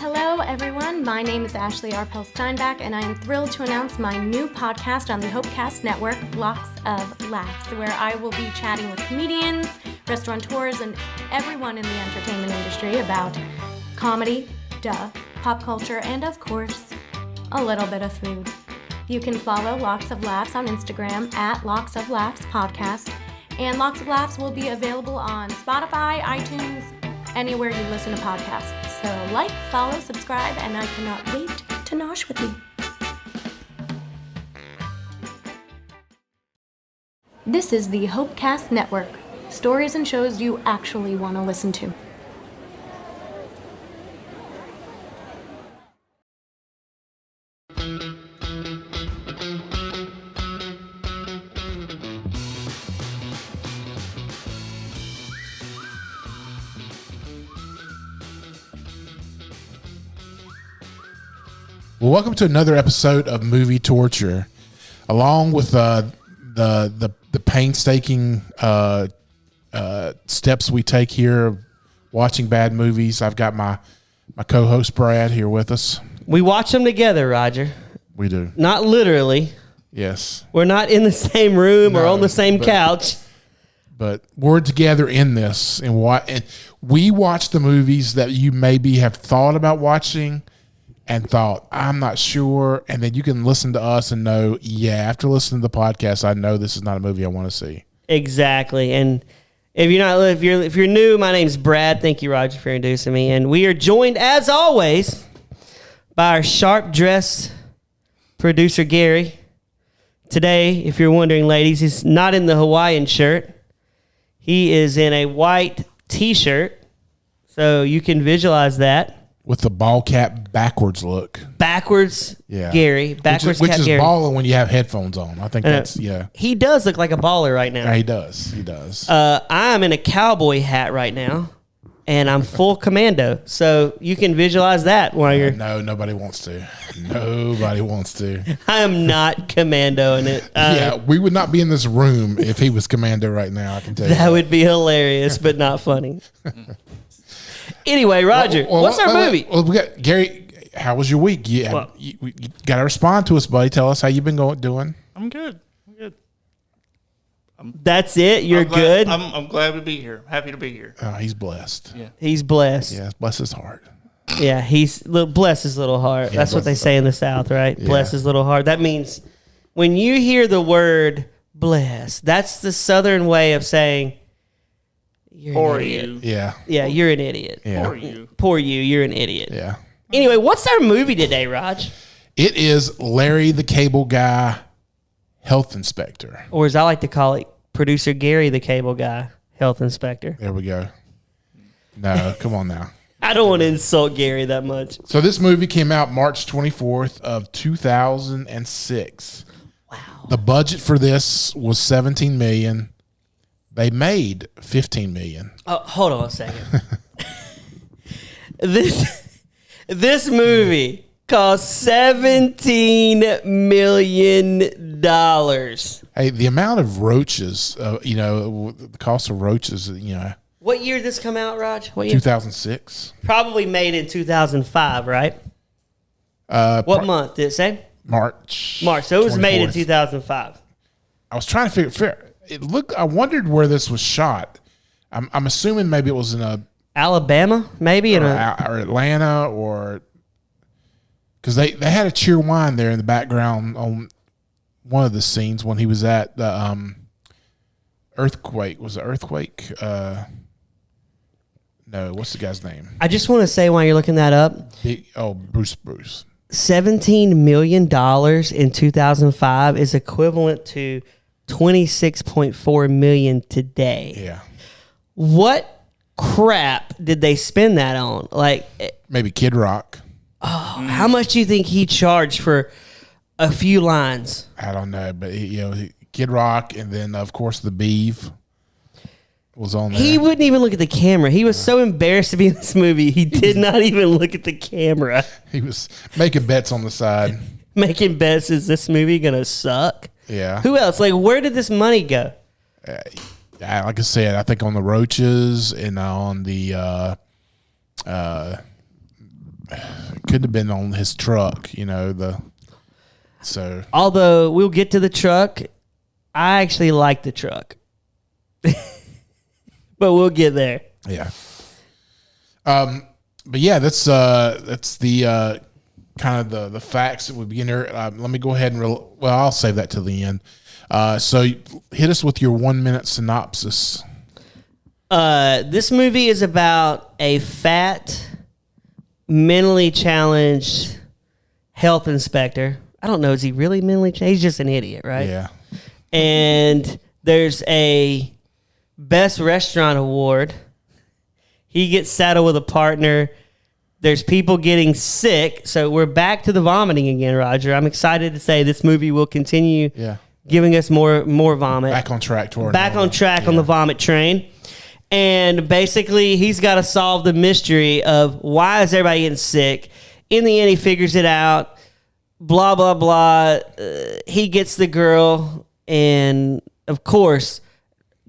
Hello, everyone. My name is Ashley Arpel Steinbach, and I am thrilled to announce my new podcast on the Hopecast network, Lots of Laughs, where I will be chatting with comedians, restaurateurs, and everyone in the entertainment industry about comedy, pop culture, and of course, a little bit of food. You can follow Lots of Laughs on Instagram at Lots of Laughs Podcast, and Lots of Laughs will be available on Spotify, iTunes, anywhere you listen to podcasts. So like, follow, subscribe, and I cannot wait to nosh with you. This is the Hopecast Network. Stories and shows you actually want to listen to. Well, welcome to another episode of Movie Torture. Along with the painstaking steps we take here watching bad movies, I've got my co-host Brad here with us. We watch them together, Roger. We do. Not literally. Yes. We're not in the same room or on the same couch. But we're together in this, and we watch the movies that you maybe have thought about watching and thought, I'm not sure. And then you can listen to us and know, after listening to the podcast, I know this is not a movie I want to see. Exactly. And if you're new, my name's Brad. Thank you, Roger, for introducing me. And we are joined, as always, by our sharp-dressed producer, Gary. Today, if you're wondering, ladies, he's not in the Hawaiian shirt. He is in a white T-shirt, so you can visualize that. With the ball cap backwards look. Backwards, Gary. Backwards which cap is Gary. balling when you have headphones on. I think that's, He does look like a baller right now. Yeah, he does. I'm in a cowboy hat right now, and I'm full commando. So you can visualize that while you're... No, nobody wants to. Nobody wants to. I am not commando in it. We would not be in this room if he was commando right now, I can tell you. That would be hilarious, but not funny. Anyway, Roger, what's our movie? Well, we got Gary. How was your week? You got to respond to us, buddy. Tell us how you've been doing. I'm good. That's it. You're good. I'm glad to be here. Happy to be here. He's blessed. Yeah, he's blessed. Yeah, bless his heart. Yeah, bless his little heart. That's what they say in the South, right? Yeah. Bless his little heart. That means when you hear the word bless, that's the Southern way of saying. Poor you. Yeah, you're an idiot. Yeah. Poor you. You're an idiot. Yeah. Anyway, what's our movie today, Raj? It is Larry the Cable Guy, Health Inspector. Or as I like to call it, Producer Gary the Cable Guy, Health Inspector. There we go. No, come on now. I don't want to insult Gary that much. So this movie came out March 24th of 2006. Wow. The budget for this was $17 million. They made $15 million. Oh, hold on a second. This movie cost $17 million. Hey, the amount of roaches, the cost of roaches, What year did this come out, Raj? What year? 2006. Probably made in 2005, right? What month did it say? March. So it was 24th. made in 2005. I was trying to figure. I wondered where this was shot. I'm assuming maybe it was in Alabama, maybe or Atlanta, or because they had a cheer wine there in the background on one of the scenes when he was at the earthquake. Was it earthquake? No, what's the guy's name? I just want to say while you're looking that up, Bruce. $17 million in 2005 is equivalent to $26.4 million today. Yeah. What crap did they spend that on? Like Maybe Kid Rock. Oh, how much do you think he charged for a few lines? I don't know, but Kid Rock, and then of course the Beef was on there. He wouldn't even look at the camera. He was so embarrassed to be in this movie, he did not even look at the camera. He was making bets on the side. Making bets, is this movie gonna suck? Yeah. Who else? Like, where did this money go? Like I said, I think on the roaches and on the could have been on his truck. So Although we'll get to the truck, I actually like the truck, but we'll get there. yeah. But yeah, that's the kind of the facts that would begin there. Let me go ahead and I'll save that to the end. So hit us with your 1 minute synopsis. This movie is about a fat, mentally challenged health inspector. I don't know. Is he really mentally challenged? He's just an idiot, right? Yeah. And there's a best restaurant award. He gets saddled with a partner. There's people getting sick. So we're back to the vomiting again, Roger. I'm excited to say this movie will continue giving us more vomit. Back on track on the vomit train. And basically, he's got to solve the mystery of why is everybody getting sick. In the end, he figures it out. Blah, blah, blah. He gets the girl. And, of course,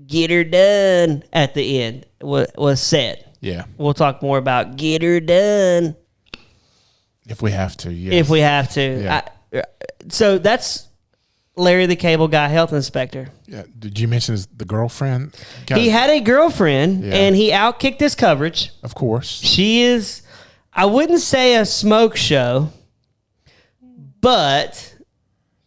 get her done at the end was said. Yeah. We'll talk more about get her done. If we have to, yes. If we have to. Yeah. So that's Larry the Cable Guy, health inspector. Yeah. Did you mention the girlfriend? He had a girlfriend, and he outkicked his coverage. Of course. She is, I wouldn't say a smoke show, but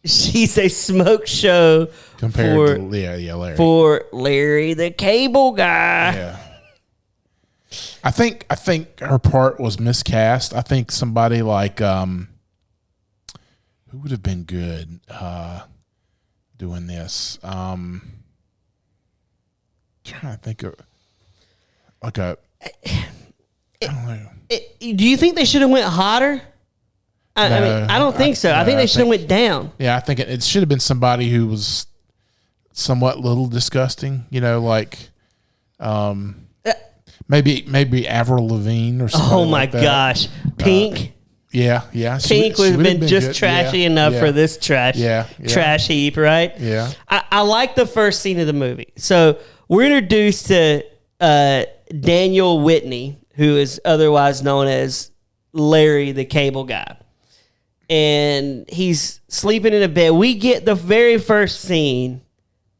she's a smoke show compared to Larry. For Larry the Cable Guy. Yeah. I think her part was miscast. I think somebody like who would have been good doing this. Trying to think of like I don't know. Do you think they should have went hotter? I mean, I don't think so. I think they should have went down. Yeah, I think it should have been somebody who was somewhat little disgusting. Maybe Avril Lavigne or something. Oh my gosh, Pink. Yeah. Pink would have been just good. Trashy enough for this trash heap, right? Yeah. I like the first scene of the movie. So we're introduced to Daniel Whitney, who is otherwise known as Larry the Cable Guy. And he's sleeping in a bed. We get the very first scene,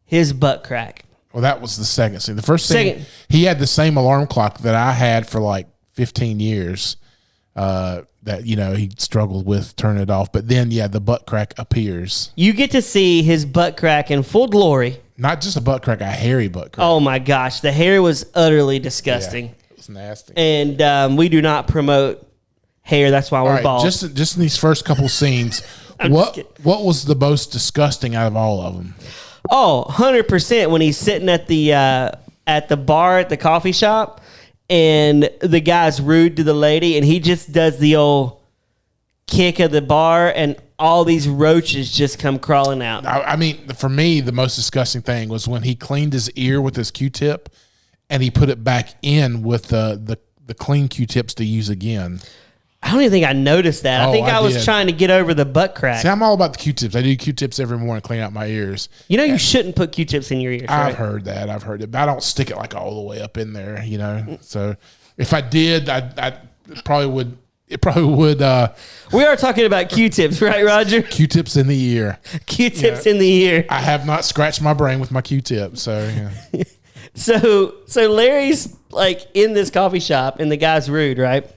his butt crack. Well, that was the second scene. The first scene, he had the same alarm clock that I had for like 15 years that, he struggled with turning it off. But then, the butt crack appears. You get to see his butt crack in full glory. Not just a butt crack, a hairy butt crack. Oh, my gosh. The hair was utterly disgusting. Yeah, it was nasty. And we do not promote hair. That's why we're bald. Just in these first couple scenes, what was the most disgusting out of all of them? Oh, 100% when he's sitting at the bar at the coffee shop and the guy's rude to the lady and he just does the old kick of the bar and all these roaches just come crawling out. I mean, for me, the most disgusting thing was when he cleaned his ear with his Q-tip and he put it back in with the clean Q-tips to use again. I don't even think I noticed that. I think I was trying to get over the butt crack. See, I'm all about the Q-tips. I do Q-tips every morning to clean out my ears. You shouldn't put Q-tips in your ears, right? I've heard that. But I don't stick it like all the way up in there, So if I did, I probably would. It probably would. We are talking about Q-tips, right, Roger? Q-tips in the ear. Q-tips in the ear. I have not scratched my brain with my Q-tip, so yeah. So Larry's like in this coffee shop and the guy's rude, right?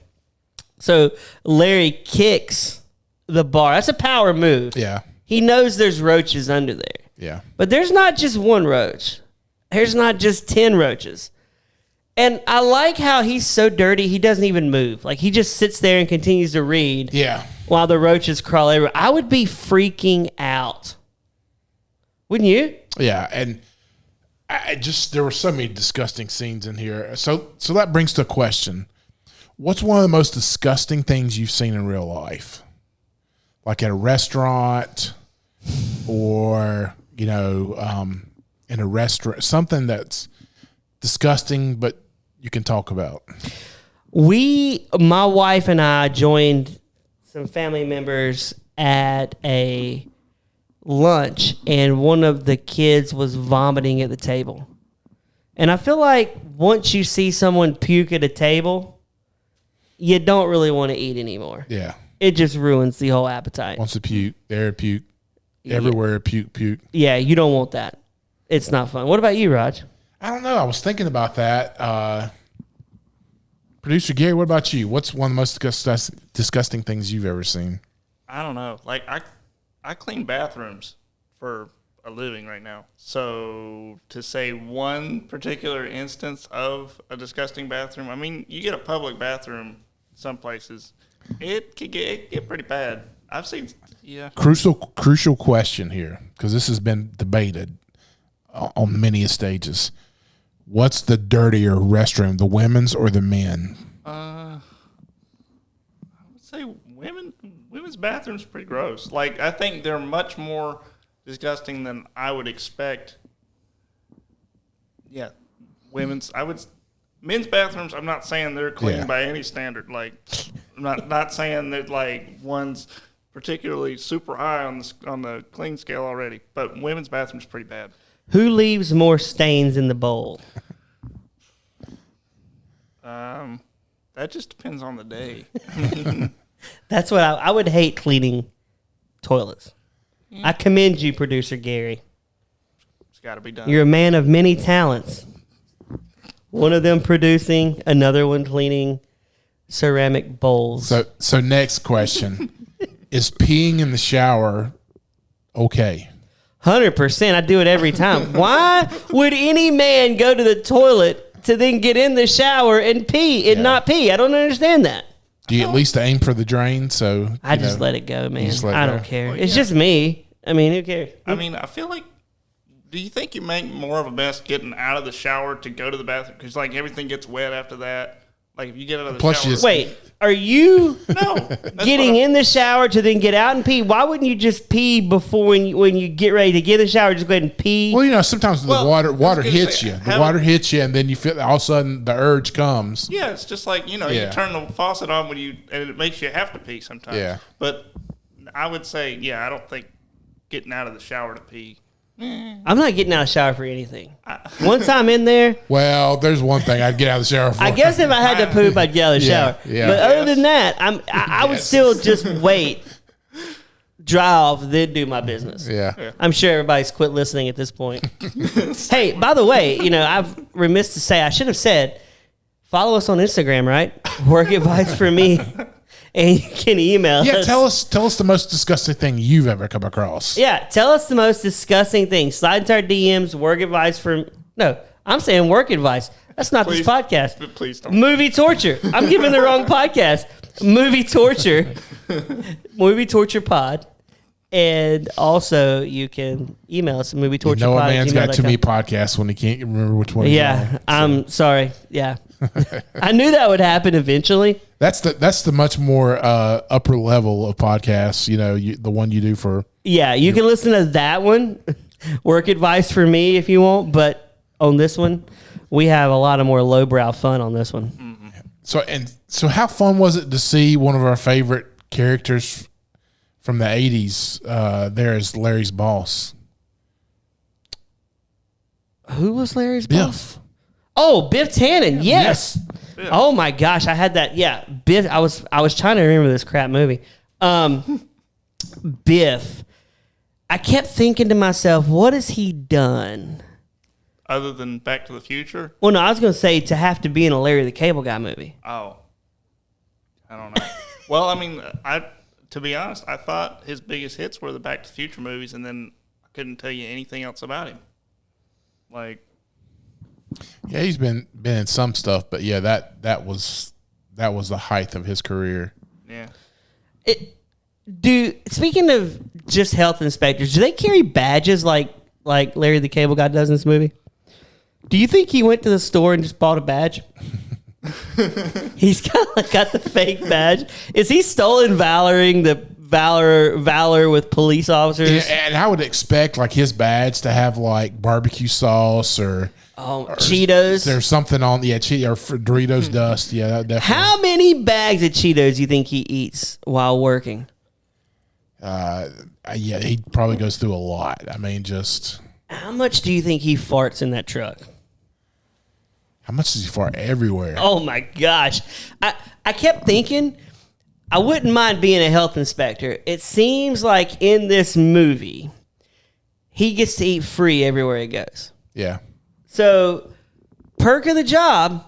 So Larry kicks the bar. That's a power move. Yeah. He knows there's roaches under there. Yeah. But there's not just one roach. There's not just 10 roaches. And I like how he's so dirty, he doesn't even move. Like, he just sits there and continues to read. Yeah. While the roaches crawl everywhere. I would be freaking out. Wouldn't you? Yeah. And there were so many disgusting scenes in here. So that brings to a question. What's one of the most disgusting things you've seen in real life? Like at a restaurant or, in a restaurant, something that's disgusting, but you can talk about. My wife and I joined some family members at a lunch and one of the kids was vomiting at the table. And I feel like once you see someone puke at a table, you don't really want to eat anymore. Yeah. It just ruins the whole appetite. Wants to puke. There, puke. Everywhere, puke. Yeah, you don't want that. It's not fun. What about you, Raj? I don't know. I was thinking about that. Producer Gary, what about you? What's one of the most disgusting things you've ever seen? I don't know. Like I clean bathrooms for a living right now. So to say one particular instance of a disgusting bathroom, I mean, you get a public bathroom some places, it could get pretty bad. I've seen, yeah. Crucial question here, because this has been debated on many stages. What's the dirtier restroom, the women's or the men? I would say women's bathrooms are pretty gross. Like, I think they're much more disgusting than I would expect. Yeah, men's bathrooms, I'm not saying they're clean by any standard. Like, I'm not saying that like one's particularly super high on the clean scale already, but women's bathrooms pretty bad. Who leaves more stains in the bowl? That just depends on the day. That's what I would hate cleaning toilets. I commend you, Producer Gary. It's got to be done. You're a man of many talents. One of them producing, another one cleaning ceramic bowls. So next question. Is peeing in the shower okay? 100%. I do it every time. Why would any man go to the toilet to then get in the shower and pee and not pee? I don't understand that. Do you at least aim for the drain? So I just let it go, man. I don't care. Well, it's just me. I mean, who cares? I mean, I feel like, do you think you make more of a mess getting out of the shower to go to the bathroom? Because, like, everything gets wet after that. Like, if you get out of the shower. Wait, are you no, getting in the shower to then get out and pee? Why wouldn't you just pee before when you get ready to get in the shower, just go ahead and pee? Well, sometimes the water hits you. The water hits you, and then you feel all of a sudden the urge comes. Yeah, it's just like, you turn the faucet on and it makes you have to pee sometimes. Yeah. But I would say, I don't think getting out of the shower to pee. I'm not getting out of the shower for anything. Once I'm in there. Well, there's one thing I'd get out of the shower for. I guess if I had to poop, I'd get out of the shower. Yeah. But other than that, I would still just wait, dry off, then do my business. Yeah. I'm sure everybody's quit listening at this point. Hey, by the way, I've remiss to say, I should have said, follow us on Instagram, right? Work advice for me. And you can email us. Yeah, tell us the most disgusting thing you've ever come across. Yeah, tell us the most disgusting thing. Slide into our DMs, work advice No, I'm saying work advice. That's not this podcast. Please don't. Movie torture. I'm giving the wrong podcast. Movie torture. Movie torture pod. And also, you can email us at movietorturepod. A man's got too many podcasts when he can't remember which one. Yeah, I'm sorry. Yeah. I knew that would happen eventually. That's the much more upper level of podcasts. The one you do for. Yeah, you can listen to that one. Work advice for me if you want, but on this one, we have a lot of more lowbrow fun on this one. Mm-hmm. So how fun was it to see one of our favorite characters from the 80s there as Larry's boss? Who was Larry's Biff. boss? Oh, Biff Tannen. Yes. Yeah. Oh my gosh, I had that. Yeah, Biff. I was trying to remember this crap movie. Biff. I kept thinking to myself, what has he done? Other than Back to the Future? Well, no, I was going to say to have to be in a Larry the Cable Guy movie. Oh. I don't know. Well, I mean, to be honest, I thought his biggest hits were the Back to the Future movies, and then I couldn't tell you anything else about him. Like. Yeah, he's been in some stuff, but yeah, that was the height of his career. Yeah. Speaking of just health inspectors, do they carry badges like Larry the Cable Guy does in this movie? Do you think he went to the store and just bought a badge? He's got the fake badge. Is he stolen valor with police officers? Yeah, and I would expect like his badge to have like barbecue sauce or Cheetos. There's something on or Doritos dust. Yeah, that definitely. How many bags of Cheetos do you think he eats while working? Yeah, he probably goes through a lot. I mean, just how much do you think he farts in that truck? How much does he fart everywhere? Oh my gosh. I kept thinking I wouldn't mind being a health inspector. It seems like in this movie, he gets to eat free everywhere he goes. Yeah. So, perk of the job,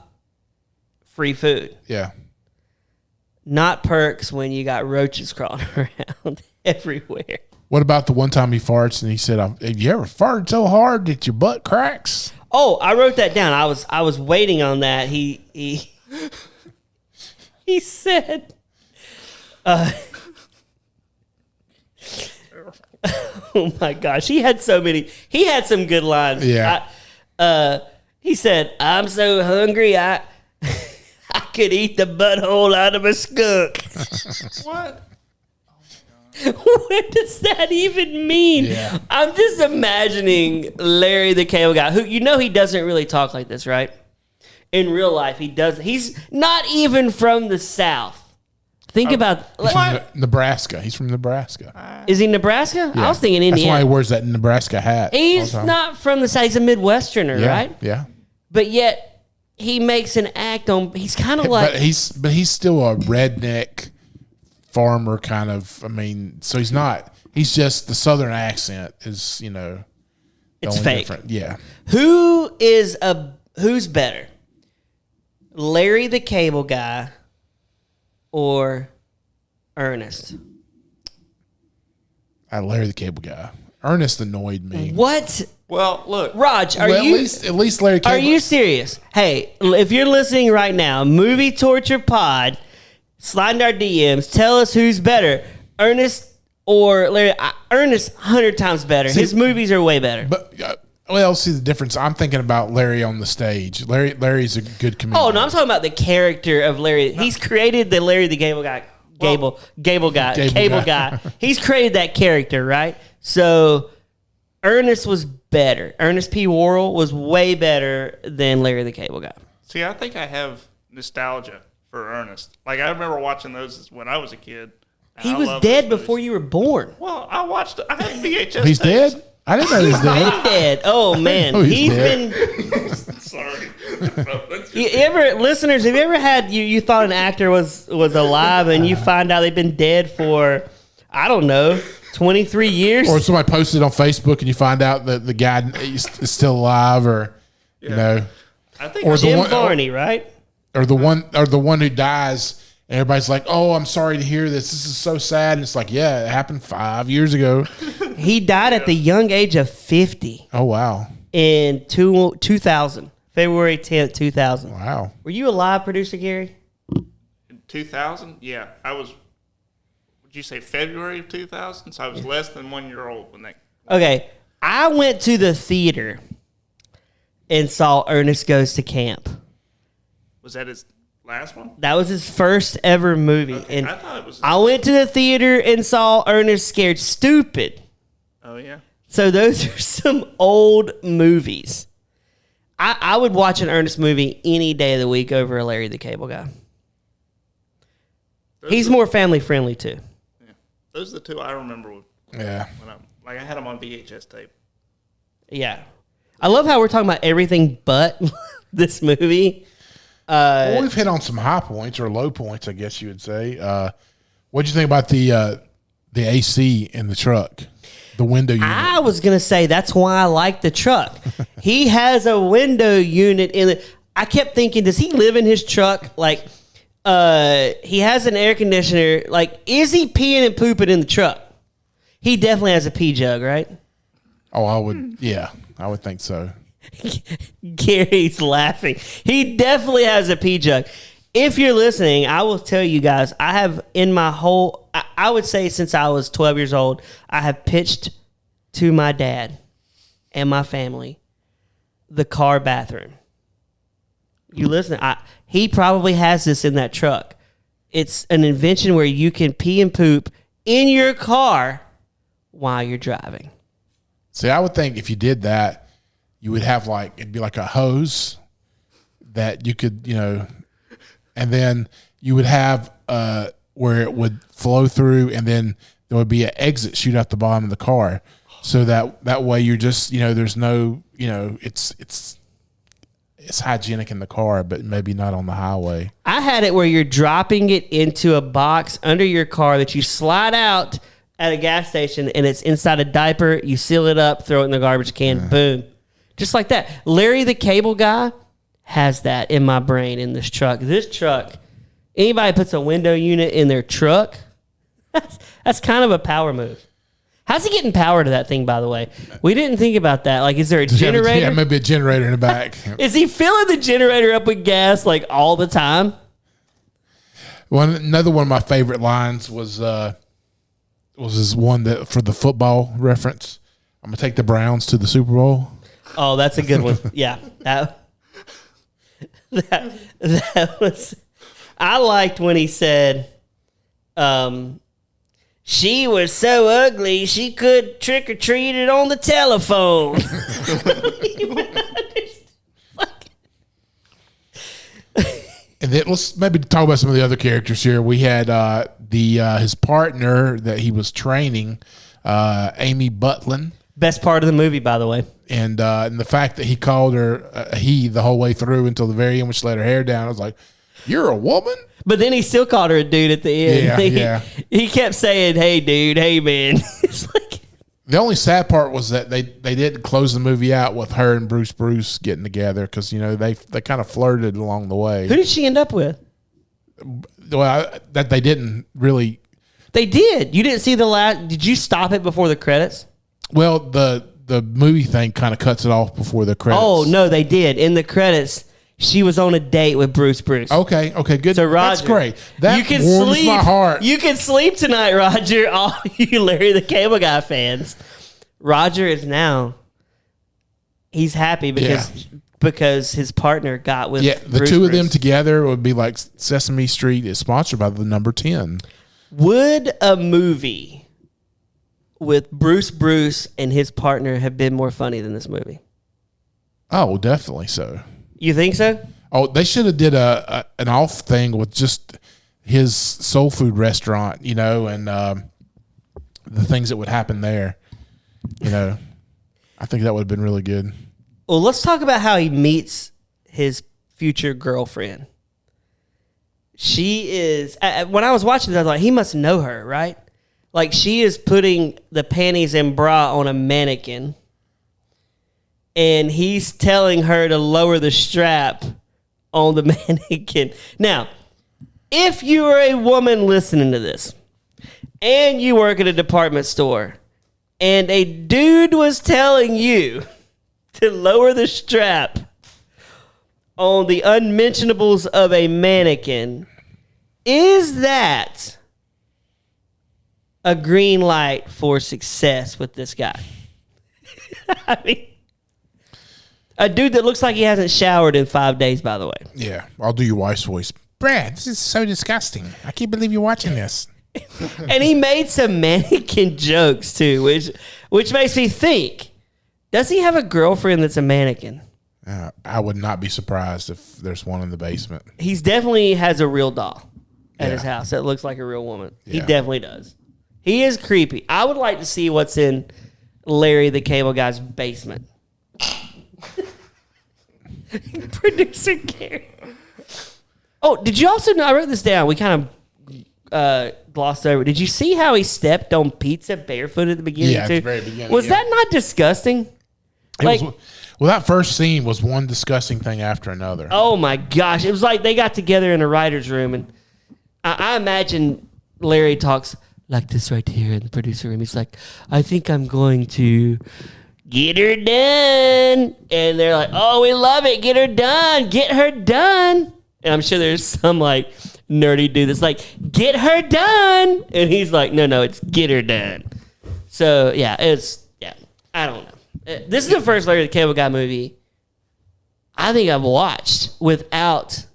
free food. Yeah. Not perks when you got roaches crawling around everywhere. What about the one time he farts and he said, "Have you ever farted so hard that your butt cracks?" Oh, I wrote that down. I was waiting on that. He said, oh my gosh, he had some good lines. Yeah. He said, "I'm so hungry, I could eat the butthole out of a skunk." What? What does that even mean? Yeah. I'm just imagining Larry the Cable Guy, who he doesn't really talk like this, right? In real life, he doesn't. He's not even from the South. Think about He's from Nebraska. He's from Nebraska. Is he Nebraska? Yeah. I was thinking That's Indiana. why he wears that Nebraska hat. He's not from the South. He's a Midwesterner, Yeah. right? Yeah. But yet he makes an act on. He's kind of like. But he's still a redneck farmer kind of. I mean, so he's not. He's just the Southern accent is the It's only fake. different. Yeah. Who's better? Larry the Cable Guy or Ernest? Larry the Cable Guy. Ernest annoyed me. What? Well, look. Raj, At least Larry Cable. Are you serious? Hey, if you're listening right now, Movie Torture Pod, slide in our DMs, tell us who's better, Ernest or Larry. Ernest, 100 times better. His movies are way better. But see the difference. I'm thinking about Larry on the stage. Larry's a good comedian. Oh no, I'm talking about the character of Larry. He's created the Larry the Cable Guy. Cable guy. He's created that character, right? So Ernest was better. Ernest P. Worrell was way better than Larry the Cable Guy. See, I think I have nostalgia for Ernest. Like, I remember watching those when I was a kid. He was dead before you were born. Well, I had VHS. He's tapes. dead? I didn't know he was dead. Been dead. Oh man, he's been. Sorry. Listeners, have you ever had you thought an actor was alive and you find out they've been dead for, I don't know, 23 years? Or somebody posted on Facebook and you find out that the guy is still alive, or I think or Jim Varney, right? or the one who dies. And everybody's like, "Oh, I'm sorry to hear this. This is so sad." And it's like, yeah, it happened 5 years ago. He died at the young age of 50 Oh, wow. in 2000, February 10th, 2000. Wow. Were you alive, producer Gary? In 2000? Yeah. Would you say February of 2000? So I was less than 1 year old when that. Okay, I went to the theater and saw Ernest Goes to Camp. Was that his last one? That was his first ever movie. Okay, And I thought it was. I went to the theater and saw Ernest Scared Stupid. Oh, yeah. So those are some old movies. I would watch an Ernest movie any day of the week over a Larry the Cable Guy. He's more family friendly too. Yeah. Those are the two I remember Yeah. when I had them on VHS tape. Yeah. I love how we're talking about everything but this movie. Well, we've hit on some high points or low points, I guess you would say. What'd you think about the AC in the truck, the window unit? I was gonna say that's why I like the truck. He has a window unit in it. I kept thinking, does he live in his truck? Like, he has an air conditioner. Like, is he peeing and pooping in the truck? He definitely has a pee jug, right? Oh, I would think so. Gary's laughing. He definitely has a pee jug. If you're listening, I will tell you guys, I have in my whole, I would say since I was 12 years old, I have pitched to my dad and my family the car bathroom. You listen, he probably has this in that truck. It's an invention where you can pee and poop in your car while you're driving. See, I would think if you did that, you would have it'd be like a hose that you could, and then you would have where it would flow through, and then there would be an exit shoot out the bottom of the car, so that way you're just, there's no, it's it's hygienic in the car, but maybe not on the highway. I had it where you're dropping it into a box under your car that you slide out at a gas station, and it's inside a diaper. You seal it up, throw it in the garbage can, boom. Just like that. Larry the Cable Guy has that in my brain in this truck. This truck, anybody puts a window unit in their truck, that's kind of a power move. How's he getting power to that thing, by the way? We didn't think about that. Like, is there a generator? Yeah, maybe a generator in the back. Is he filling the generator up with gas, like, all the time? Another one of my favorite lines was this one that for the football reference. I'm going to take the Browns to the Super Bowl. Oh, that's a good one. Yeah. That was... I liked when he said... she was so ugly, she could trick-or-treat it on the telephone. And then let's maybe talk about some of the other characters here. We had his partner that he was training, Amy Butlin. Best part of the movie, by the way. And the fact that he called her he the whole way through until the very end when she let her hair down. I was like, you're a woman? But then he still called her a dude at the end. Yeah. He kept saying, hey, dude, hey, man. It's like... The only sad part was that they didn't close the movie out with her and Bruce getting together because, they kind of flirted along the way. Who did she end up with? Well, that they didn't really. They did. You didn't see the last. Did you stop it before the credits? Well, the movie thing kind of cuts it off before the credits. Oh, no, they did. In the credits, she was on a date with Bruce. Okay, good. So, Roger, that's great. That warms my heart. You can sleep tonight, Roger, all you Larry the Cable Guy fans. Roger is now, he's happy because his partner got with the two of them together would be like Sesame Street is sponsored by the number 10. Would a movie with Bruce and his partner have been more funny than this movie? Oh, definitely so. You think so? Oh, they should have did an off thing with just his soul food restaurant, and the things that would happen there. I think that would have been really good. Well, let's talk about how he meets his future girlfriend. She is, when I was watching this, I was like, he must know her, right? Like, she is putting the panties and bra on a mannequin, and he's telling her to lower the strap on the mannequin. Now, if you are a woman listening to this, and you work at a department store, and a dude was telling you to lower the strap on the unmentionables of a mannequin, is that a green light for success with this guy? I mean, a dude that looks like he hasn't showered in 5 days, by the way. Yeah, I'll do your wife's voice. Brad, this is so disgusting. I can't believe you're watching this. And he made some mannequin jokes too, which makes me think, does he have a girlfriend that's a mannequin? I would not be surprised if there's one in the basement. He's definitely has a real doll at his house that looks like a real woman. Yeah. He definitely does. He is creepy. I would like to see what's in Larry the Cable Guy's basement. Producer Gary. Oh, did you also know, I wrote this down. We kind of glossed over. Did you see how he stepped on pizza barefoot at the beginning? Yeah, at the very beginning. Was that not disgusting? That first scene was one disgusting thing after another. Oh my gosh. It was like they got together in a writer's room, and I imagine Larry talks like this right here in the producer room. He's like, I think I'm going to get her done. And they're like, oh, we love it. Get her done. Get her done. And I'm sure there's some like nerdy dude that's like, get her done. And he's like, no, it's get her done. So yeah, I don't know. This is the first Larry the Cable Guy movie I think I've watched without.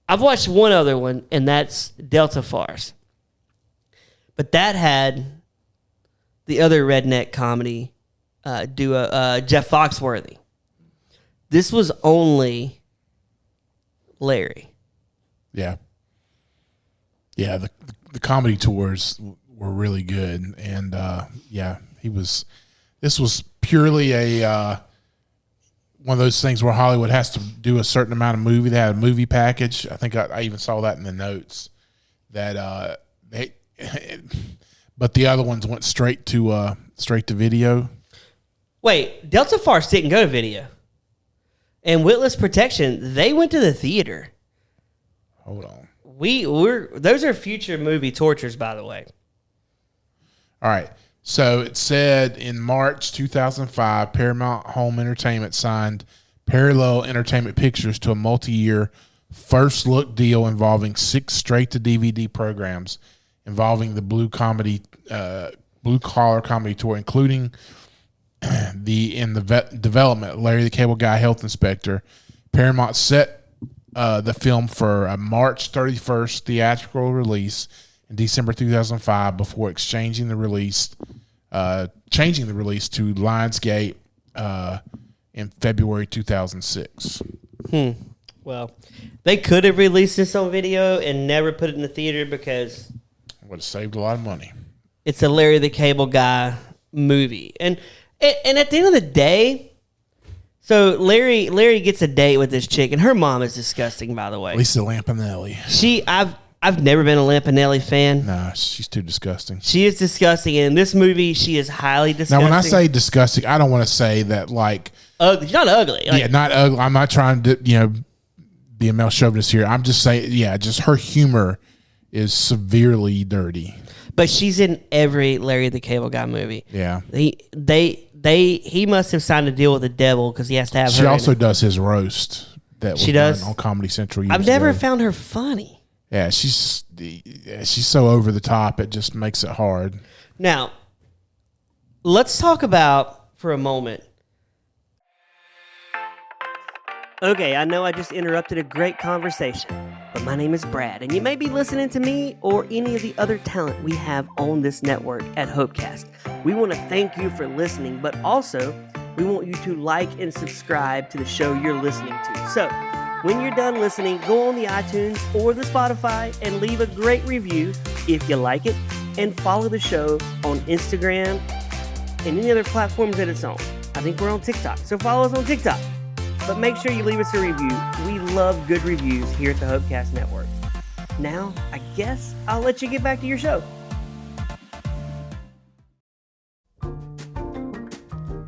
I've watched one other one, and that's Delta Farce. But that had the other redneck comedy duo, Jeff Foxworthy. This was only Larry. Yeah. Yeah, the comedy tours were really good. And, this was purely one of those things where Hollywood has to do a certain amount of movie. They had a movie package. I think I even saw that in the notes that but the other ones went straight to video. Wait, Delta Farce didn't go to video. And Witless Protection, they went to the theater. Hold on. Those are future movie tortures, by the way. All right. So it said in March 2005, Paramount Home Entertainment signed Parallel Entertainment Pictures to a multi-year first look deal involving 6 straight-to-DVD programs involving the blue collar comedy tour, including the development Larry the Cable Guy Health Inspector. Paramount set the film for a March 31st theatrical release in December 2005 before changing the release to Lionsgate in February 2006. Well, they could have released this on video and never put it in the theater because would have saved a lot of money. It's a Larry the Cable Guy movie. And at the end of the day, so Larry gets a date with this chick, and her mom is disgusting, by the way. Lisa Lampanelli. I've never been a Lampanelli fan. Nah, she's too disgusting. She is disgusting. And in this movie, she is highly disgusting. Now, when I say disgusting, I don't want to say that like ugly. She's not ugly. Yeah, not ugly. I'm not trying to be a male chauvinist here. I'm just saying, just her humor is severely dirty. But she's in every Larry the Cable Guy movie. Yeah. He must have signed a deal with the devil because he has to have her. She also does his roast that was done on Comedy Central. I've never found her funny. Yeah, she's so over the top, it just makes it hard. Now, let's talk about, for a moment. Okay, I know I just interrupted a great conversation, but my name is Brad, and you may be listening to me or any of the other talent we have on this network at Hopecast. We want to thank you for listening, but also we want you to like and subscribe to the show you're listening to. So, when you're done listening, go on the iTunes or the Spotify and leave a great review if you like it, and follow the show on Instagram and any other platforms that it's on. I think we're on TikTok, so follow us on TikTok. But make sure you leave us a review. We love good reviews here at the Hopecast Network. Now, I guess I'll let you get back to your show.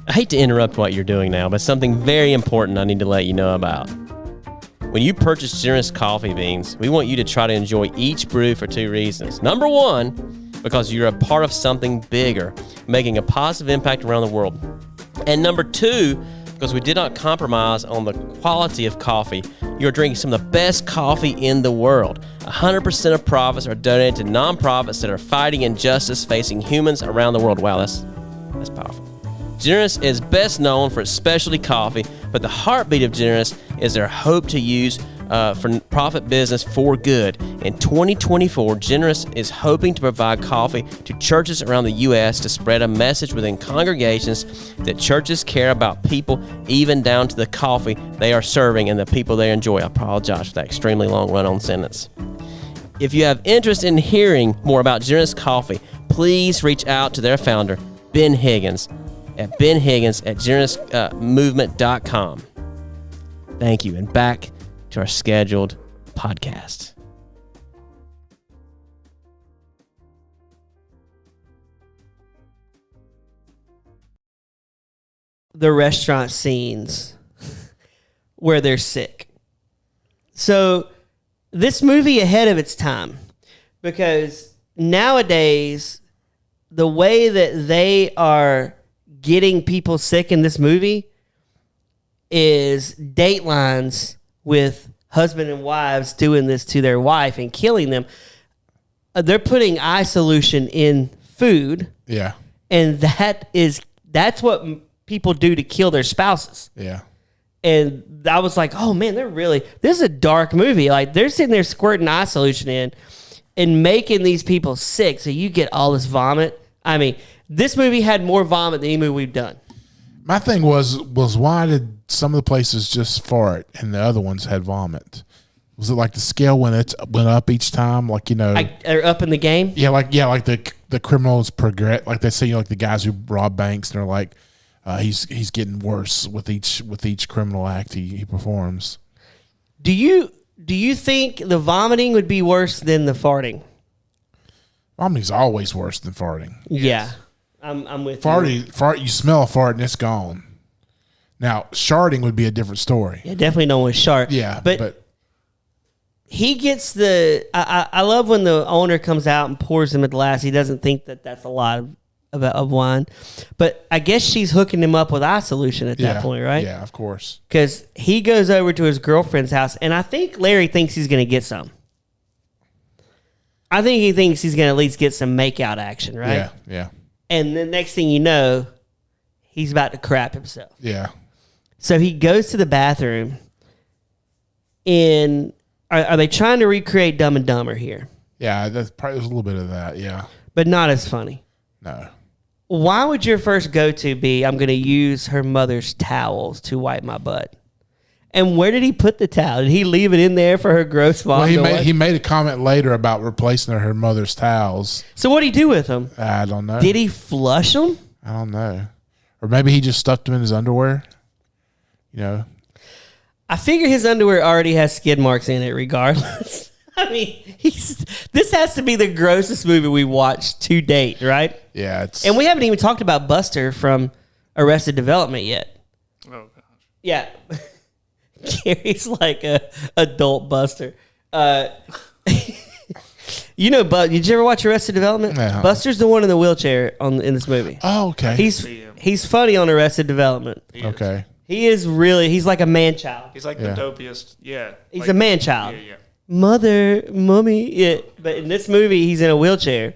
I hate to interrupt what you're doing now, but something very important I need to let you know about. When you purchase Generous coffee beans, we want you to try to enjoy each brew for 2 reasons. Number 1, because you're a part of something bigger, making a positive impact around the world. And number 2, because we did not compromise on the quality of coffee. You're drinking some of the best coffee in the world. 100% of profits are donated to nonprofits that are fighting injustice facing humans around the world. Wow, that's powerful. Generous is best known for its specialty coffee, but the heartbeat of Generous is their hope to use for profit business for good. In 2024, Generous is hoping to provide coffee to churches around the U.S. to spread a message within congregations that churches care about people, even down to the coffee they are serving and the people they enjoy. I apologize for that extremely long run-on sentence. If you have interest in hearing more about Generous Coffee, please reach out to their founder, Ben Higgins, at generousmovement.com. Thank you, and back to our scheduled podcast. The restaurant scenes where they're sick. So this movie ahead of its time, because nowadays the way that they are getting people sick in this movie is Datelines with husband and wives doing this to their wife and killing them. They're putting eye solution in food. Yeah. And that's what people do to kill their spouses. Yeah. And I was like, oh man, this is a dark movie. Like, they're sitting there squirting eye solution in and making these people sick. So you get all this vomit. I mean, this movie had more vomit than any movie we've done. My thing was why did some of the places just fart and the other ones had vomit? Was it like the scale went up each time? Like, they're up in the game? Yeah, like the criminals progress. Like they say, like the guys who rob banks, and they're like, he's getting worse with each criminal act he performs. Do you think the vomiting would be worse than the farting? Vomiting's always worse than farting. Yeah, I'm with you. Fart, you smell a fart and it's gone. Now, sharding would be a different story. Yeah, definitely don't want to shart. Yeah, but he gets the. I love when the owner comes out and pours him a glass. He doesn't think that that's a lot of wine, but I guess she's hooking him up with eye solution at that point, right? Yeah, of course. Because he goes over to his girlfriend's house, and I think Larry thinks he's going to get some. I think he thinks he's going to at least get some makeout action, right? Yeah. And the next thing you know, he's about to crap himself. Yeah. So he goes to the bathroom, and are they trying to recreate Dumb and Dumber here? Yeah, there's a little bit of that, yeah. But not as funny. No. Why would your first go-to be, I'm going to use her mother's towels to wipe my butt? And where did he put the towel? Did he leave it in there for her gross mom? Well, he made a comment later about replacing her mother's towels. So what did he do with them? I don't know. Did he flush them? I don't know. Or maybe he just stuffed them in his underwear. You know, I figure his underwear already has skid marks in it regardless. I mean, this has to be the grossest movie we watched to date, right? Yeah. And we haven't even talked about Buster from Arrested Development yet. Oh, gosh. Yeah. Gary's like a adult Buster. You know, did you ever watch Arrested Development? No. Buster's the one in the wheelchair in this movie. Oh, okay. He's funny on Arrested Development. Okay. He is really, he's like a man-child. He's like the dopiest. Yeah. He's a man-child. Yeah. Mother, mommy. Yeah. But in this movie, he's in a wheelchair.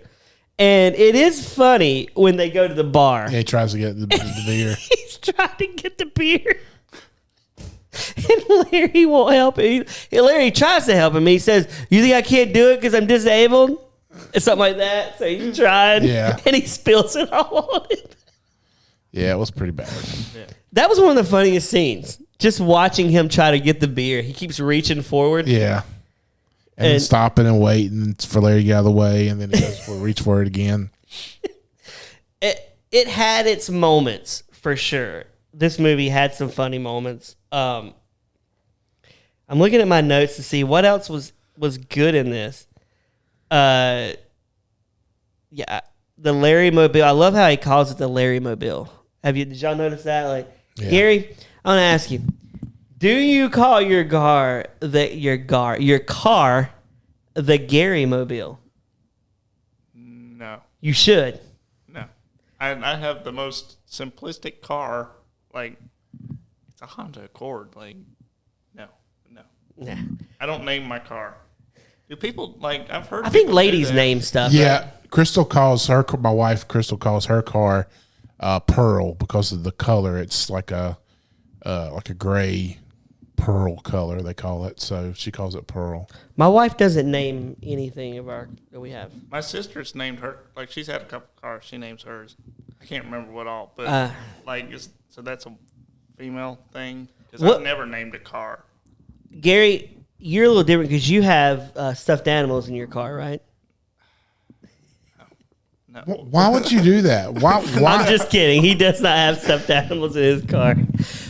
And it is funny when they go to the bar. Yeah, he tries to get the beer. He's trying to get the beer. And Larry won't help him. Larry tries to help him. He says, "You think I can't do it because I'm disabled?" And something like that. So he's trying. Yeah. And he spills it all on it. Yeah, it was pretty bad. That was one of the funniest scenes. Just watching him try to get the beer. He keeps reaching forward. Yeah. And then stopping and waiting for Larry to get out of the way, and then he goes reach for it again. It had its moments, for sure. This movie had some funny moments. I'm looking at my notes to see what else was good in this. Yeah, the Larry Mobile. I love how he calls it the Larry Mobile. Did y'all notice that? Like, yeah. Gary, I want to ask you, do you call your car the Gary Mobile? No. You should. No. I have the most simplistic car. Like, it's a Honda Accord. Like, no. Nah. I don't name my car. Do people, like, I've heard I think people do ladies that. name stuff. Yeah, right? my wife Crystal calls her car Pearl because of the color. It's like a gray pearl color, they call it. So she calls it Pearl. My wife doesn't name anything of that we have. My sister's named her, like, she's had a couple cars. She names hers. I can't remember what all, but, so that's a female thing? Because I've never named a car. Gary, you're a little different because you have stuffed animals in your car, right? No. Why would you do that? Why? I'm just kidding. He does not have stuffed animals in his car.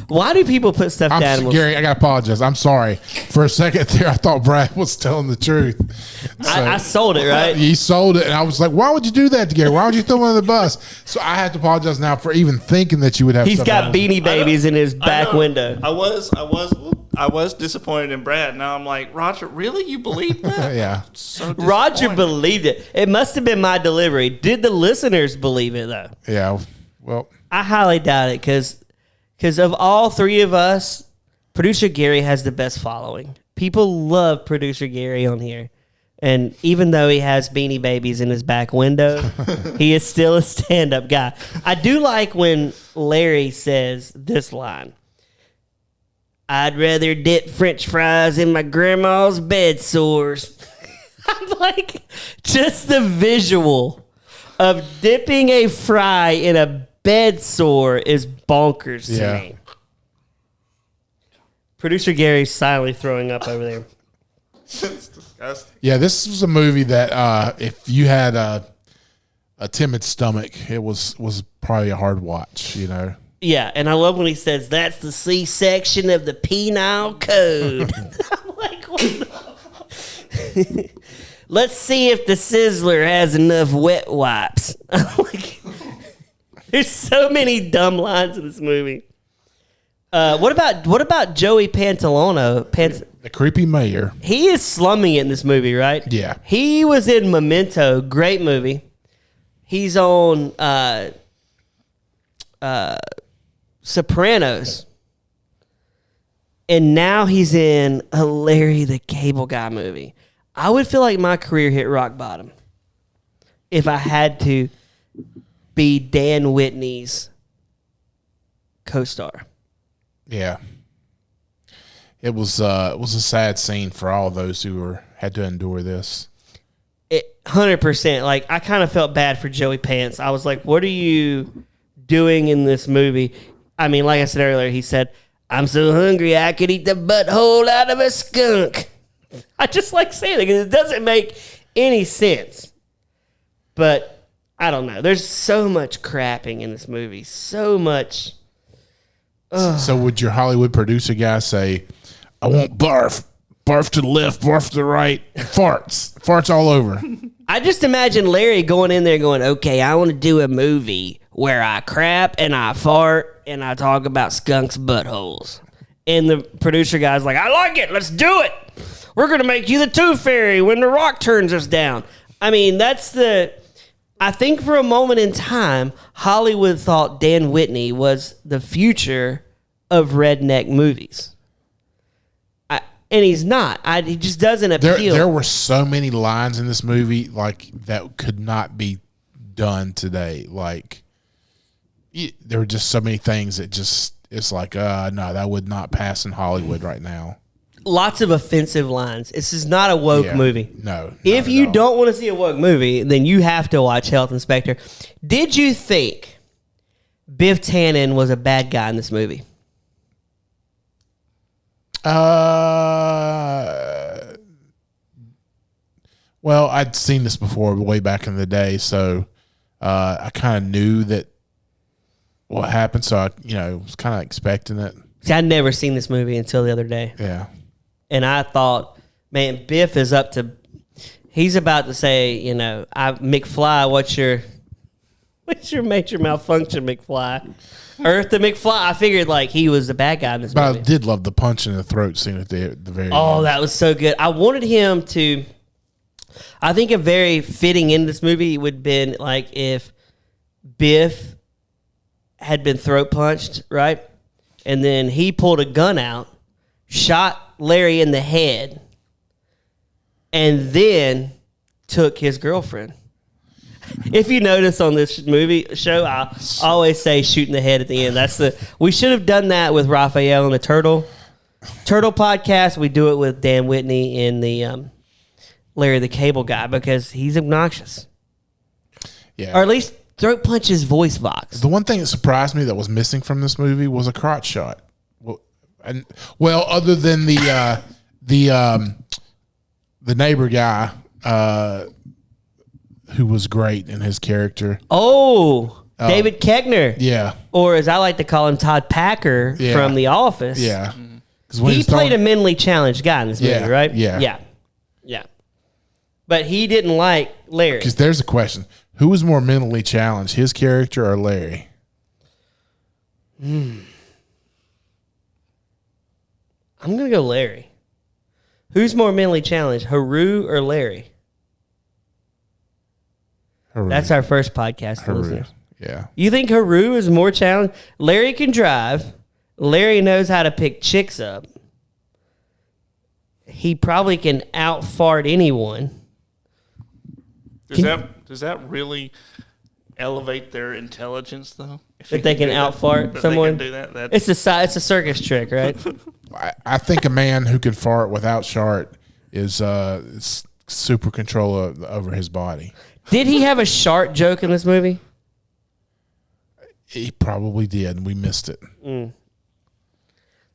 Why do people put stuffed animals? Gary, I got to apologize. I'm sorry. For a second there, I thought Brad was telling the truth. So, I sold it, right? He sold it, and I was like, why would you do that to Gary? Why would you throw him under the bus? So I have to apologize now for even thinking that you would have He's stuffed got animals. Beanie Babies in his back window. I was disappointed in Brad. Now I'm like, Roger, really? You believe that? Yeah. So Roger believed it. It must have been my delivery. Did the listeners believe it, though? Yeah. Well, I highly doubt it because of all three of us, producer Gary has the best following. People love producer Gary on here. And even though he has Beanie Babies in his back window, he is still a stand-up guy. I do like when Larry says this line. I'd rather dip French fries in my grandma's bed sores. I'm like, just the visual of dipping a fry in a bed sore is bonkers to me. Producer Gary's silently throwing up over there. It's disgusting. yeah, this was a movie that if you had a timid stomach, it was probably a hard watch, you know. Yeah, and I love when he says, that's the C-section of the penal code. I'm like, what the... Let's see if the Sizzler has enough wet wipes. I'm like, there's so many dumb lines in this movie. What about Joey Pantoliano? The creepy mayor. He is slumming it in this movie, right? Yeah. He was in Memento, great movie. He's on Sopranos. And now he's in a Larry the Cable Guy movie. I would feel like my career hit rock bottom if I had to be Dan Whitney's co-star. Yeah. It was a sad scene for all those who had to endure this. 100%. Like, I kind of felt bad for Joey Pants. I was like, what are you doing in this movie? I mean, like I said earlier, he said, I'm so hungry I could eat the butthole out of a skunk. I just like saying it because it doesn't make any sense. But I don't know. There's so much crapping in this movie. So much. So would your Hollywood producer guy say, I want barf. Barf to the left, barf to the right, farts. Farts all over. I just imagine Larry going in there going, okay, I want to do a movie where I crap and I fart and I talk about skunks' buttholes. And the producer guy's like, I like it. Let's do it. We're going to make you the Tooth Fairy when the rock turns us down. I mean, I think for a moment in time, Hollywood thought Dan Whitney was the future of redneck movies. And he's not. He just doesn't appeal. There were so many lines in this movie like that could not be done today. Like there were just so many things that it's like no, that would not pass in Hollywood right now. Lots of offensive lines. This is not a woke movie. No. If you don't want to see a woke movie, then you have to watch Health Inspector. Did you think Biff Tannen was a bad guy in this movie? Well, I'd seen this before way back in the day, so I kind of knew that what happened, so I, was kind of expecting it. See, I'd never seen this movie until the other day. Yeah. And I thought, man, Biff is he's about to say, McFly, what's your major malfunction, McFly? Earth the McFly. I figured like he was the bad guy in this movie. But I did love the punch in the throat scene at the very end. Oh, that was so good. I wanted him to. I think a very fitting in this movie would have been like if Biff had been throat punched, right? And then he pulled a gun out, shot Larry in the head, and then took his girlfriend. If you notice on this show, I always say shooting the head at the end. We should have done that with Raphael and the Turtle podcast. We do it with Dan Whitney in the Larry the Cable Guy because he's obnoxious. Yeah. Or at least throat punch his voice box. The one thing that surprised me that was missing from this movie was a crotch shot. Well, other than the neighbor guy, who was great in his character. Oh, David Koechner. Yeah. Or as I like to call him, Todd Packer from The Office. Yeah. He played a mentally challenged guy in this movie, right? Yeah. Yeah. Yeah. But he didn't like Larry. Because there's a question. Who was more mentally challenged, his character or Larry? I'm going to go Larry. Who's more mentally challenged, Haru or Larry? Haru. That's our first podcast. Haru. Yeah. You think Haru is more challenged? Larry can drive. Larry knows how to pick chicks up. He probably can out-fart anyone. Does that really elevate their intelligence, though? If they can out-fart someone? They can do that? It's a circus trick, right? I think a man who can fart without shart is super control over his body. Did he have a shart joke in this movie? He probably did, and we missed it.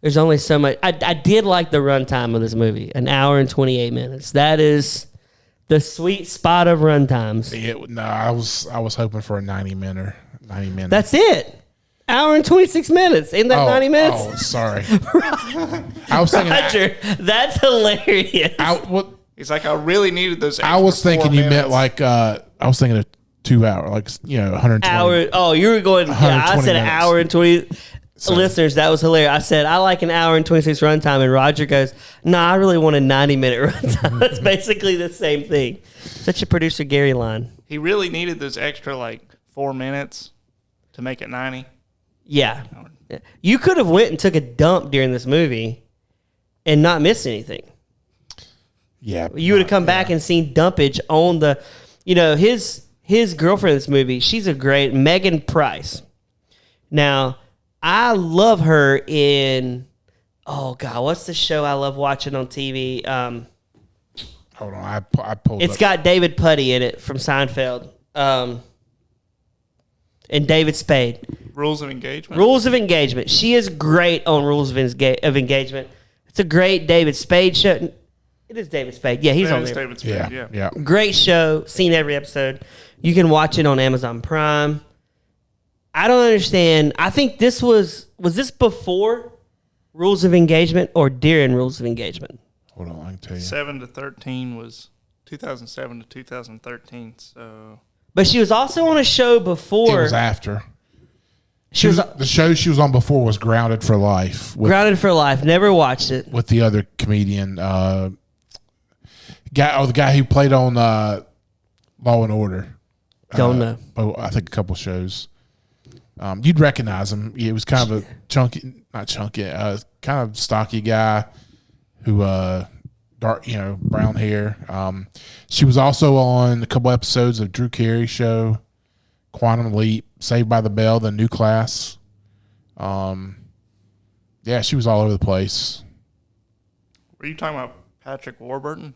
There's only so much. I did like the runtime of this movie, 1 hour and 28 minutes. That is the sweet spot of runtimes. I was hoping for a 90 minute. That's it. Hour and 26 minutes. Ain't that 90 minutes? Oh, sorry. I was thinking. Roger, that's hilarious. He's like, I really needed those. I was thinking 4 you minutes. meant like I was thinking of 2 hour, like 120 Hour. Oh, you were going. Yeah, I 120 said an minutes. hour and 20. Listeners, that was hilarious. I said I like an hour and 26 runtime, and Roger goes, "No, I really want a 90-minute runtime." That's basically the same thing. Such a producer Gary line. He really needed those extra 4 minutes to make it 90. Yeah, you could have went and took a dump during this movie, and not missed anything. Yeah, You would have come back and seen dumpage on the, his girlfriend in this movie. She's a great Megyn Price. Now, I love her in, oh God, what's the show I love watching on TV? Hold on, I pulled. It's up. got David Puddy in it from Seinfeld, and David Spade. Rules of Engagement. Rules of Engagement. She is great on Rules of Engagement. It's a great David Spade show. It is David Spade. Yeah, he's That on is there. David Spade, yeah. Great show. Seen every episode. You can watch it on Amazon Prime. I don't understand. I think this was this before Rules of Engagement or during Rules of Engagement? Hold on, I can tell you. 7 to 13 was 2007 to 2013. So, But she was also on a show before. It was after. She was The show she was on before was Grounded for Life. Grounded for Life. Never watched it. With the other comedian, the guy who played on Law and Order. Don't know. I think a couple shows. You'd recognize him. It was kind of a kind of stocky guy who dark, brown hair. She was also on a couple episodes of Drew Carey's show, Quantum Leap, Saved by the Bell, The New Class. Yeah, she was all over the place. were you talking about Patrick Warburton?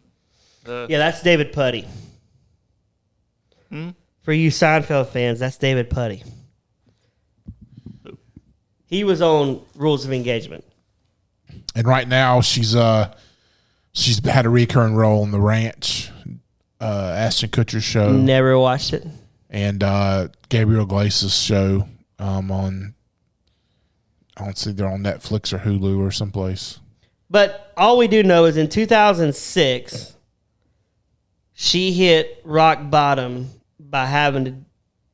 Yeah, that's David Puddy. For you Seinfeld fans, that's David Puddy. He was on Rules of Engagement. And right now she's had a recurring role in The Ranch, Ashton Kutcher's show, Never watched it. and Gabriel Glace's show on I don't see they're on Netflix or Hulu or someplace. But all we do know is in 2006, she hit rock bottom by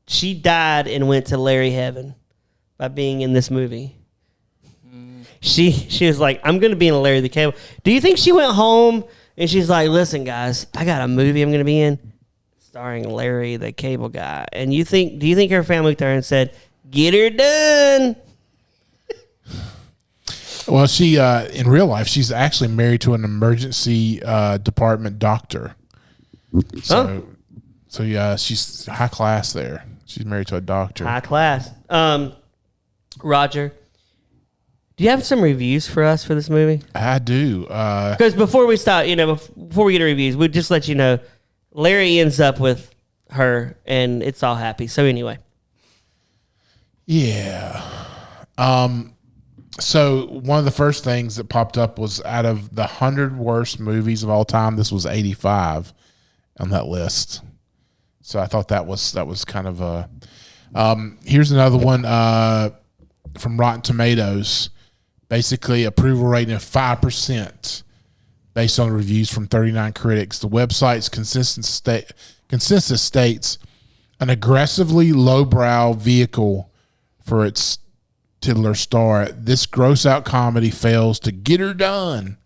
she died and went to Larry Heaven by being in this movie. She was like, I'm going to be in a Larry the Cable. Do you think she went home and she's like, listen, guys, I got a movie I'm going to be in starring Larry the Cable Guy. And do you think her family looked at her and said, get her done? Well, she in real life she's actually married to an emergency department doctor. So yeah, she's high class there. She's married to a doctor. High class. Roger, do you have some reviews for us for this movie? I do. Because before we start, before we get to reviews, we'll just let you know, Larry ends up with her, and it's all happy. So anyway. Yeah. So one of the first things that popped up was out of the 100 worst movies of all time, this was 85 on that list. So I thought that was kind of a. Here's another one from Rotten Tomatoes. Basically, approval rating of 5% based on reviews from 39 critics. The website's consensus states an aggressively lowbrow vehicle for its titular star. This gross-out comedy fails to get her done.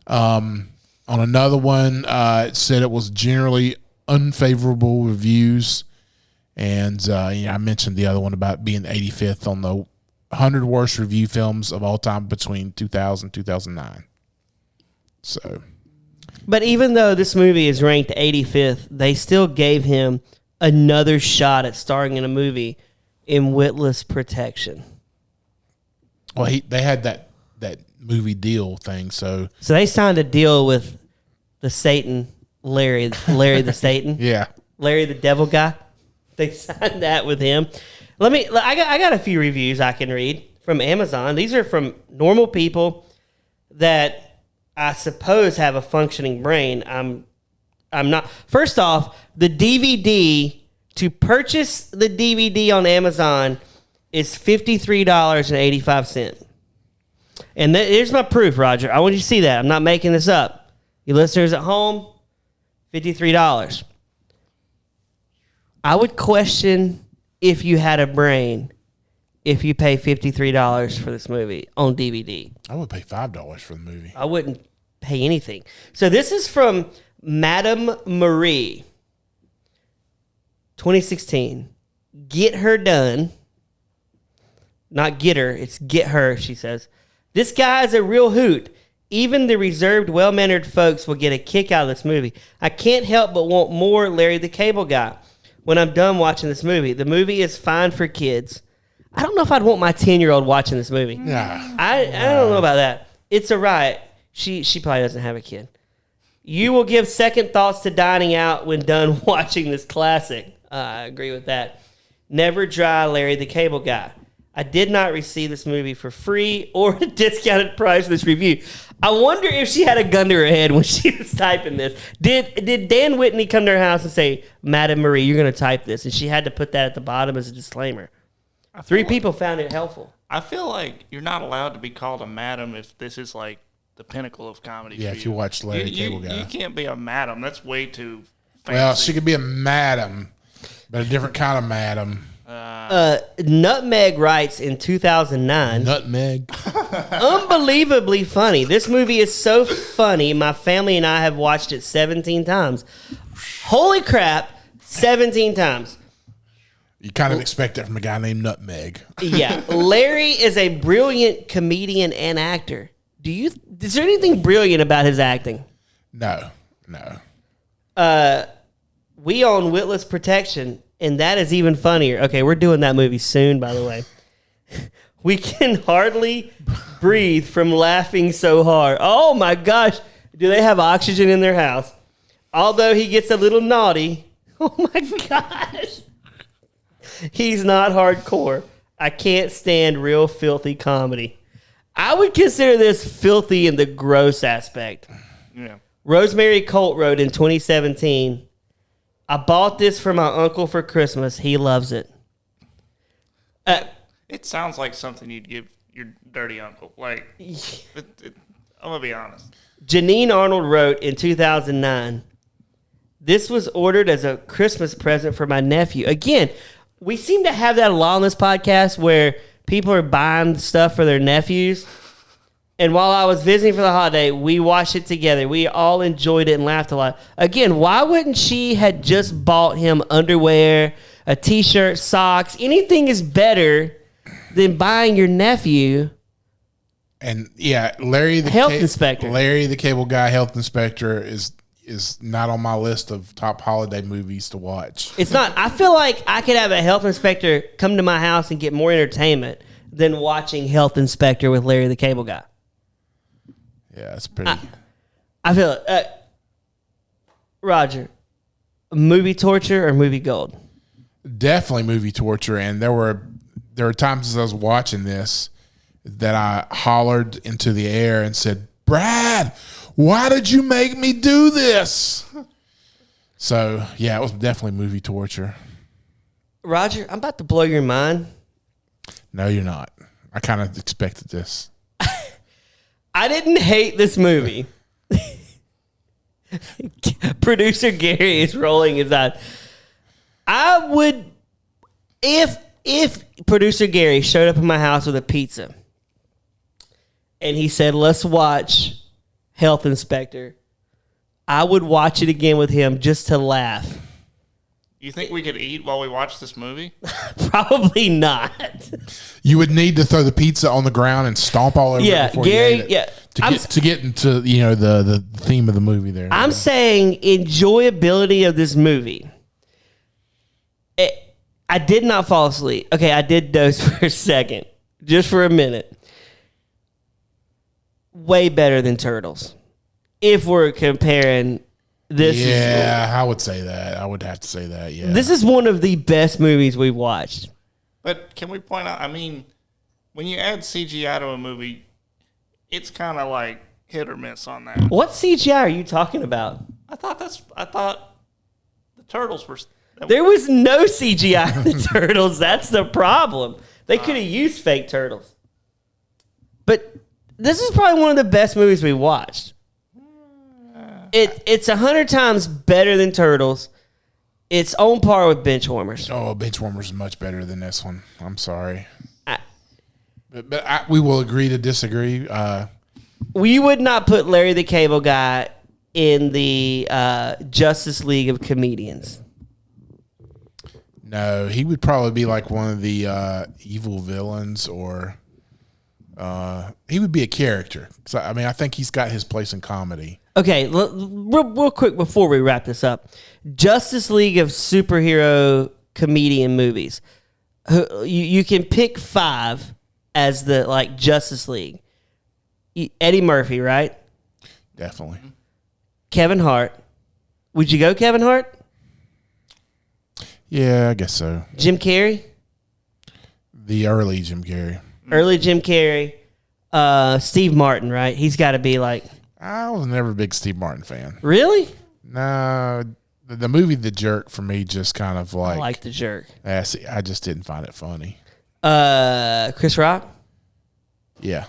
On another one, it said it was generally unfavorable reviews. And I mentioned the other one about being 85th on the 100 worst review films of all time between 2000 and 2009. So, But even though this movie is ranked 85th, they still gave him another shot at starring in a movie in Witless Protection. well, they had that movie deal thing. So they signed a deal with the Satan, Larry the Satan. yeah, Larry the Devil Guy. They signed that with him. I got a few reviews I can read from Amazon. These are from normal people that I suppose have a functioning brain. I'm not. First off, the DVD, to purchase the DVD on Amazon is $53.85. And here's my proof, Roger. I want you to see that. I'm not making this up. You listeners at home, $53. I would question if you had a brain if you pay $53 for this movie on DVD. I would pay $5 for the movie. I wouldn't pay anything. So this is from Madame Marie, 2016. Get her done. Not get her, it's get her, she says. This guy is a real hoot. Even the reserved, well-mannered folks will get a kick out of this movie. I can't help but want more Larry the Cable Guy when I'm done watching this movie. The movie is fine for kids. I don't know if I'd want my 10-year-old watching this movie. Yeah. I don't know about that. It's a riot. She probably doesn't have a kid. You will give second thoughts to dining out when done watching this classic. I agree with that. Never dry Larry the Cable Guy. I did not receive this movie for free or a discounted price for this review. I wonder if she had a gun to her head when she was typing this. Did Dan Whitney come to her house and say, Madam Marie, you're going to type this? And she had to put that at the bottom as a disclaimer. 3 people found it helpful. I feel like you're not allowed to be called a madam if this is like the pinnacle of comedy. Yeah, for if you watch Larry the Cable Guy. You can't be a madam. That's way too fancy. Well, she could be a madam, but a different kind of madam. Nutmeg writes in 2009. Nutmeg. Unbelievably funny. This movie is so funny. My family and I have watched it 17 times. Holy crap, 17 times. You kind of expect that from a guy named Nutmeg. Yeah. Larry is a brilliant comedian and actor. Is there anything brilliant about his acting? No. We own Witless Protection, and that is even funnier. Okay, we're doing that movie soon, by the way. We can hardly breathe from laughing so hard. Oh my gosh. Do they have oxygen in their house? Although he gets a little naughty. Oh my gosh. He's not hardcore. I can't stand real filthy comedy. I would consider this filthy in the gross aspect. Yeah. Rosemary Colt wrote in 2017, I bought this for my uncle for Christmas. He loves it. It sounds like something you'd give your dirty uncle. Like, I'm going to be honest. Janine Arnold wrote in 2009, this was ordered as a Christmas present for my nephew. Again, we seem to have that a lot on this podcast where people are buying stuff for their nephews. And while I was visiting for the holiday, we watched it together. We all enjoyed it and laughed a lot. Again, why wouldn't she had just bought him underwear, a T-shirt, socks? Anything is better than buying your nephew. And yeah, Larry the Health inspector. Larry the Cable Guy, health inspector is not on my list of top holiday movies to watch. It's not. I feel like I could have a health inspector come to my house and get more entertainment than watching Health Inspector with Larry the Cable Guy. Yeah, it's pretty. I feel Roger, movie torture or movie gold? Definitely movie torture. And there were times as I was watching this that I hollered into the air and said, Brad, why did you make me do this? So, yeah, it was definitely movie torture. Roger, I'm about to blow your mind. No, you're not. I kind of expected this. I didn't hate this movie. Producer Gary is rolling his eyes. I would, if Producer Gary showed up in my house with a pizza and he said, let's watch Health Inspector, I would watch it again with him just to laugh. You think we could eat while we watch this movie? Probably not. You would need to throw the pizza on the ground and stomp all over it before Gary, you ate it. To get into the theme of the movie there. I'm saying enjoyability of this movie. I did not fall asleep. Okay, I did doze for a second. Just for a minute. Way better than Turtles. If we're comparing this. Yeah, I would say that. I would have to say that, yeah. This is one of the best movies we've watched. But can we point out, I mean, when you add CGI to a movie, it's kind of like hit or miss on that. What CGI are you talking about? I thought the Turtles were... There was no CGI in the Turtles. That's the problem. They could have used fake turtles. But this is probably one of the best movies we watched. It's 100 times better than Turtles. It's on par with Benchwarmers. Oh, Benchwarmers is much better than this one. I'm sorry. But we will agree to disagree. We would not put Larry the Cable Guy in the Justice League of Comedians. No, he would probably be like one of the evil villains, or he would be a character. So, I mean, I think he's got his place in comedy. Okay, real quick before we wrap this up. Justice League of superhero comedian movies. You can pick 5 as the like Justice League. Eddie Murphy, right? Definitely. Kevin Hart. Would you go Kevin Hart? Yeah, I guess so. Jim Carrey? The early Jim Carrey. Early Jim Carrey. Steve Martin, right? He's got to be like... I was never a big Steve Martin fan. Really? No, the movie The Jerk for me just kind of like... I like The Jerk. I just didn't find it funny. Chris Rock? Yeah.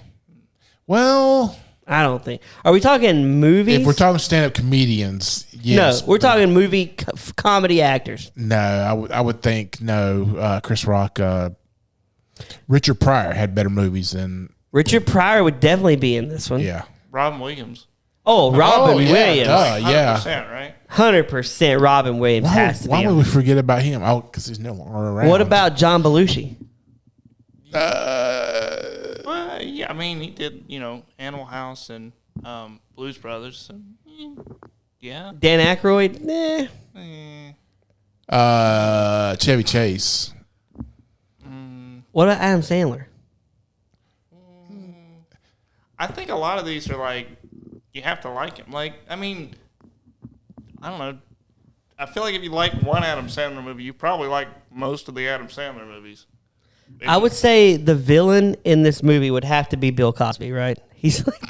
Well... I don't think... Are we talking movies? If we're talking stand-up comedians, yes. No, we're talking movie comedy actors. No, I would think Chris Rock... Richard Pryor had better movies than... Richard Pryor would definitely be in this one. Yeah. Robin Williams. Oh, Robin Williams. Yeah. 100%, right? 100% Robin Williams has to be. Why would we forget about him? Oh, because he's no longer around. What about John Belushi? Well, yeah, I mean, he did, Animal House and Blues Brothers. So, yeah. Dan Aykroyd? Chevy Chase. What about Adam Sandler? I think a lot of these are like, you have to like him. Like, I mean, I don't know. I feel like if you like one Adam Sandler movie, you probably like most of the Adam Sandler movies. I would say the villain in this movie would have to be Bill Cosby, right? He's like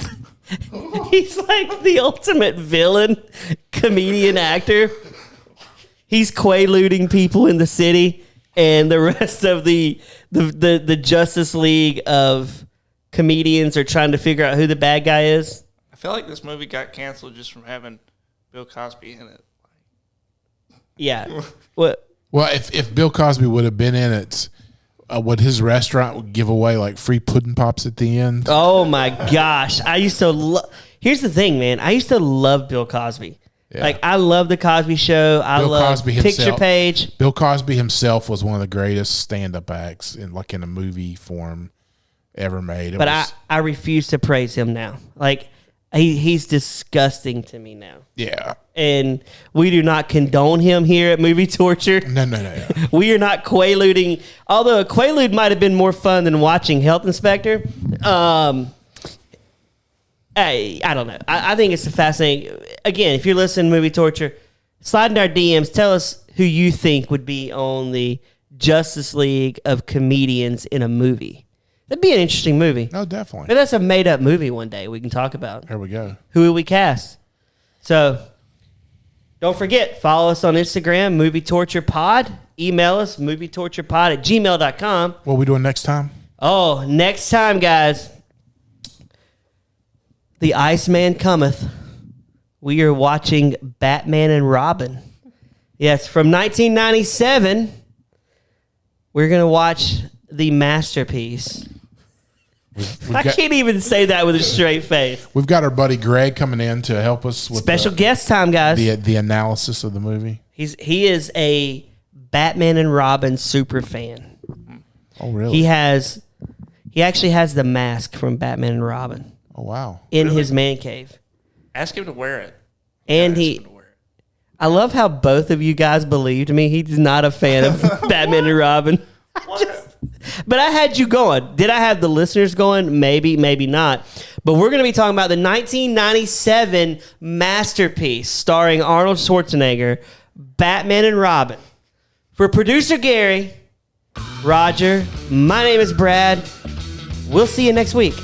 the ultimate villain, comedian actor. He's quaaluding people in the city, and the rest of the Justice League of comedians are trying to figure out who the bad guy is. I feel like this movie got canceled just from having Bill Cosby in it. Yeah. What? Well, if Bill Cosby would have been in it, would his restaurant would give away like free pudding pops at the end? Oh my gosh! I used to. Here's the thing, man. I used to love Bill Cosby. Yeah. Like, I love the Cosby Show. I love Picture Page. Bill Cosby himself was one of the greatest stand-up acts in a movie form ever made. I refuse to praise him now. Like, he's disgusting to me now. Yeah. And we do not condone him here at Movie Torture. No. We are not quaaluding. Although a quaalude might have been more fun than watching Health Inspector. I don't know. I think it's fascinating. Again, if you're listening to Movie Torture, slide into our DMs. Tell us who you think would be on the Justice League of comedians in a movie. That'd be an interesting movie. Oh, definitely. Maybe that's a made-up movie one day we can talk about. There we go. Who will we cast? So, don't forget, follow us on Instagram, Movie Torture Pod. Email us, movietorturepod@gmail.com. What are we doing next time? Oh, next time, guys, The Iceman Cometh. We are watching Batman and Robin. Yes, from 1997. We're going to watch the masterpiece. I can't even say that with a straight face. We've got our buddy Greg coming in to help us with special guest time, guys. The analysis of the movie. He is a Batman and Robin super fan. Oh, really? He actually has the mask from Batman and Robin. Oh, wow. In his man cave. Ask him to wear it. And I love how both of you guys believed me. He's not a fan of Batman and Robin. But I had you going. Did I have the listeners going? Maybe, maybe not. But we're going to be talking about the 1997 masterpiece starring Arnold Schwarzenegger, Batman and Robin. For producer Gary, Roger, my name is Brad. We'll see you next week.